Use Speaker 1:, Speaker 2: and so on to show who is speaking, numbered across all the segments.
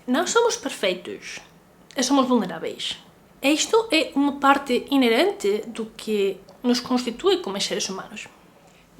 Speaker 1: Não somos perfeitos e somos vulneráveis. Isto é uma parte inerente do que nos constitui como seres humanos.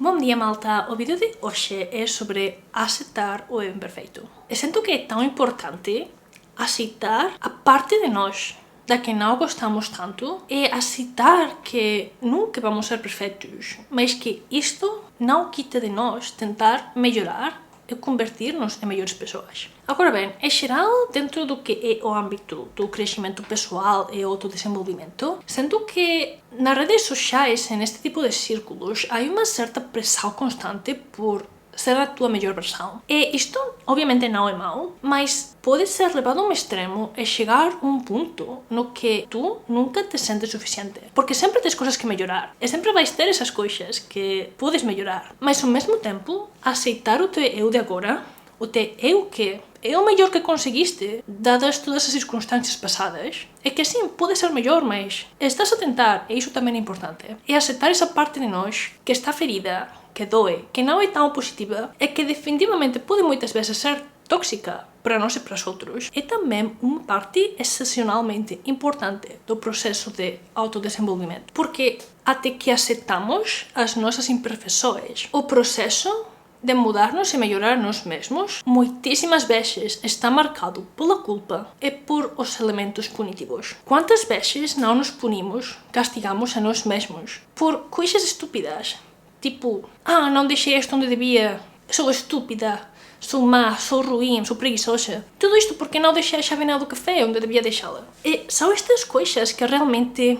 Speaker 1: Bom dia, malta! O vídeo de hoje é sobre aceitar o eu imperfeito. Eu sinto que é tão importante aceitar a parte de nós da que não gostamos tanto e aceitar que nunca vamos ser perfeitos, mas que isto não quita de nós tentar melhorar e convertir-nos em melhores pessoas. Agora bem, em geral, dentro do que é o âmbito do crescimento pessoal e autodesenvolvimento, sinto que nas redes sociais, neste tipo de círculos, há uma certa pressão constante por ser a tua melhor versão. E isto, obviamente, não é mau, mas pode ser levado a um extremo e chegar a um ponto no que tu nunca te sentes suficiente. Porque sempre tens coisas que melhorar. E sempre vais ter essas coisas que podes melhorar. Mas, ao mesmo tempo, aceitar o teu eu de agora, o teu eu que é o melhor que conseguiste, dadas todas as circunstâncias passadas, é que sim, pode ser melhor, mas estás a tentar, e isso também é importante. É aceitar essa parte de nós que está ferida, que dói, que não é tão positiva e que definitivamente pode muitas vezes ser tóxica para nós e para os outros. É também uma parte excepcionalmente importante do processo de autodesenvolvimento, porque até que aceitamos as nossas imperfeições, o processo de mudar-nos e melhorar nós mesmos, muitíssimas vezes está marcado pela culpa e por os elementos punitivos. Quantas vezes não nos punimos, castigamos a nós mesmos por coisas estúpidas? Tipo, não deixei isto onde devia, sou estúpida, sou má, sou ruim, sou preguiçosa. Tudo isto porque não deixei a chávena do café onde devia deixá-la. E são estas coisas que realmente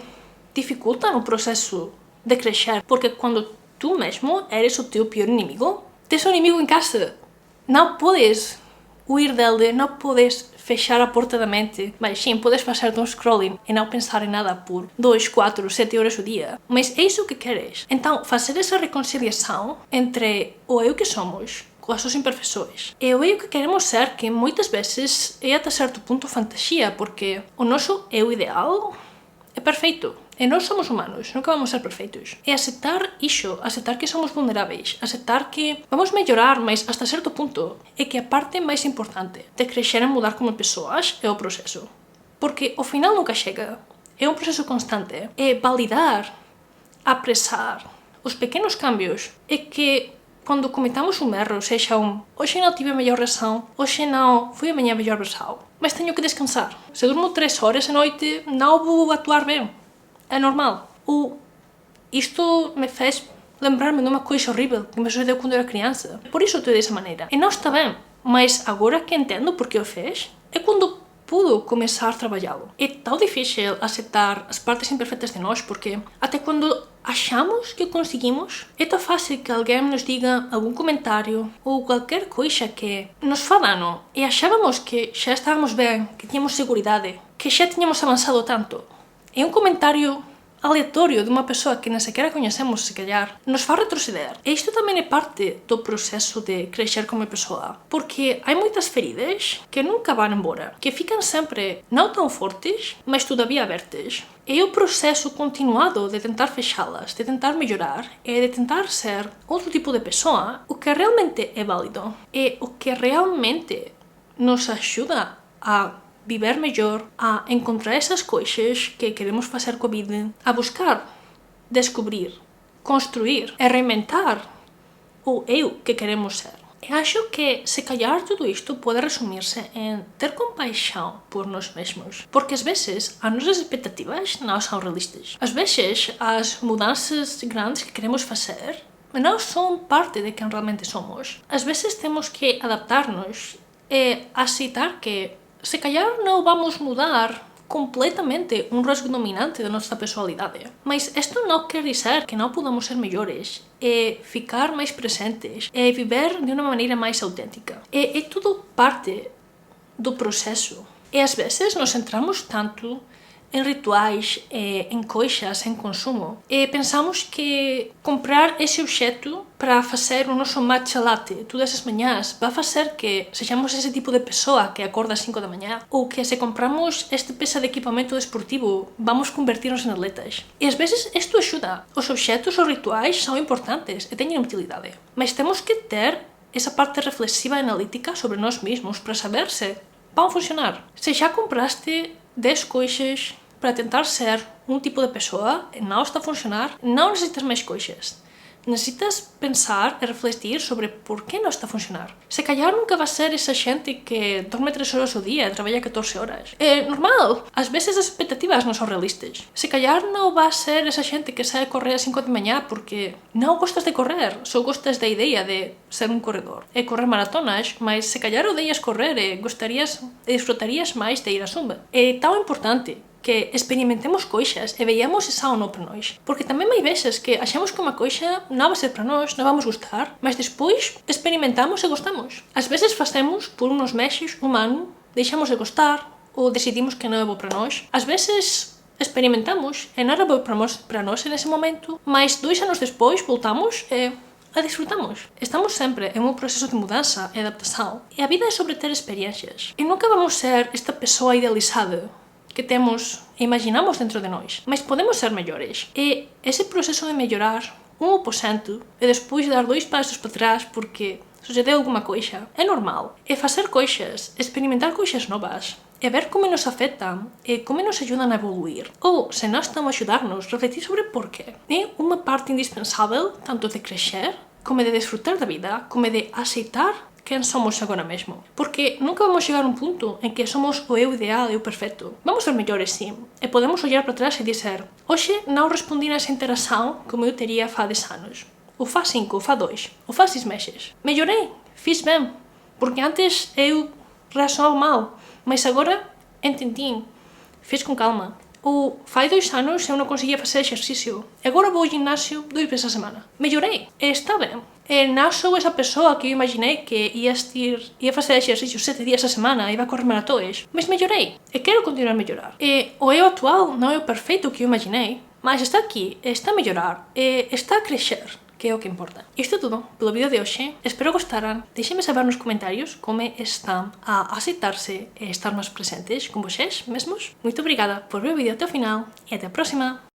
Speaker 1: dificultam o processo de crescer, porque quando tu mesmo eres o teu pior inimigo, tens um inimigo em casa. Não podes huir dele, não podes fechar a porta da mente, mas sim, podes fazer um scrolling e não pensar em nada por 2, 4, 7 horas ao dia. Mas é isso que queres. Então, fazer essa reconciliação entre o eu que somos com as suas imperfeições e o eu que queremos ser, que muitas vezes é até certo ponto fantasia, porque o nosso eu ideal é perfeito. E nós somos humanos, nunca vamos ser perfeitos. É aceitar isso, aceitar que somos vulneráveis, aceitar que vamos melhorar, mas hasta certo ponto. É que a parte mais importante de crescer e mudar como pessoas é o processo. Porque o final nunca chega. É um processo constante. É validar, apressar os pequenos cambios. É que quando cometamos um erro, seja hoje não tive a melhor reação, hoje não fui a minha melhor versão, mas tenho que descansar. Se durmo 3 horas à noite, não vou atuar bem. É normal. Isto me fez lembrar-me de uma coisa horrível que me sucedeu quando eu era criança. Por isso eu estou dessa maneira. E não está bem. Mas agora que entendo porque eu fiz, é quando pude começar a trabalhá-lo. É tão difícil aceitar as partes imperfeitas de nós, porque até quando achamos que conseguimos, é tão fácil que alguém nos diga algum comentário ou qualquer coisa que nos faz dano. E achávamos que já estávamos bem, que tínhamos segurança, que já tínhamos avançado tanto. É um comentário aleatório de uma pessoa que nem sequer conhecemos, se calhar, nos faz retroceder. E isto também é parte do processo de crescer como pessoa, porque há muitas feridas que nunca vão embora, que ficam sempre não tão fortes, mas todavia abertas. É o processo continuado de tentar fechá-las, de tentar melhorar e de tentar ser outro tipo de pessoa, o que realmente é válido. É o que realmente nos ajuda a viver melhor, a encontrar essas coisas que queremos fazer com a vida, a buscar, descobrir, construir e reinventar o eu que queremos ser. Eu acho que, se calhar, tudo isto pode resumir-se em ter compaixão por nós mesmos, porque às vezes as nossas expectativas não são realistas. Às vezes as mudanças grandes que queremos fazer não são parte de quem realmente somos. Às vezes temos que adaptar-nos e aceitar que se calhar não vamos mudar completamente um rasgo dominante da nossa personalidade. Mas isto não quer dizer que não podamos ser melhores, e ficar mais presentes, e viver de uma maneira mais autêntica. É tudo parte do processo. E às vezes nos centramos tanto em rituais, em coisas, em consumo, e pensamos que comprar esse objeto para fazer o nosso matcha latte todas as manhãs vai fazer que sejamos esse tipo de pessoa que acorda às 5 da manhã, ou que se compramos este peça de equipamento desportivo vamos convertir-nos em atletas. E às vezes isto ajuda. Os objetos, os rituais são importantes e têm utilidade, mas temos que ter essa parte reflexiva e analítica sobre nós mesmos para saber se vão funcionar. Se já compraste 10 coisas para tentar ser um tipo de pessoa e não está a funcionar, não necessitas mais coisas. Necessitas pensar e refletir sobre por que não está a funcionar. Se calhar nunca vai ser essa gente que dorme 3 horas ao dia e trabalha 14 horas. É normal. Às vezes as expectativas não são realistas. Se calhar não vai ser essa gente que sai a correr às 5 da manhã porque não gostas de correr, só gostas da ideia de ser um corredor. É correr maratonas, mas se calhar odeias correr e desfrutarias mais de ir à zumba. É tão importante que experimentemos coisas e vejamos se são ou não para nós. Porque também há vezes que achamos que uma coisa não vai ser para nós, não vamos gostar, mas depois experimentamos e gostamos. Às vezes fazemos por uns meses, um ano, deixamos de gostar ou decidimos que não é bom para nós. Às vezes experimentamos e não era bom para nós nesse momento, mas 2 anos depois voltamos e a desfrutamos. Estamos sempre em um processo de mudança e adaptação. E a vida é sobre ter experiências. E nunca vamos ser esta pessoa idealizada que temos e imaginamos dentro de nós, mas podemos ser melhores. E esse processo de melhorar 1% e depois dar 2 passos para trás porque sucedeu alguma coisa, é normal. É fazer coisas, experimentar coisas novas, é ver como nos afetam e como nos ajudam a evoluir. Ou, se não estão a ajudar-nos, refletir sobre porquê. É uma parte indispensável tanto de crescer, como de desfrutar da vida, como de aceitar quem somos agora mesmo. Porque nunca vamos chegar a um ponto em que somos o eu ideal e o perfeito. Vamos ser melhores, sim. E podemos olhar para trás e dizer: hoje não respondi nessa interação como eu teria há 10 anos. Ou faz 5, ou faz 2, ou faz 6 meses. Melhorei, fiz bem. Porque antes eu reacionava mal, mas agora entendi, fiz com calma. Ou faz 2 anos eu não conseguia fazer exercício. Agora vou ao ginásio 2 vezes a semana. Melhorei, está bem. E não sou essa pessoa que eu imaginei que ia fazer exercício 7 dias a semana, ia correr maratonas, mas melhorei e quero continuar a melhorar. E o eu atual não é o perfeito que eu imaginei, mas está aqui, está a melhorar e está a crescer, que é o que importa. Isto é tudo pelo vídeo de hoje. Espero gostaram. Deixem-me saber nos comentários como estão a aceitar-se e estar mais presentes com vocês mesmos. Muito obrigada por ver o vídeo até o final e até a próxima!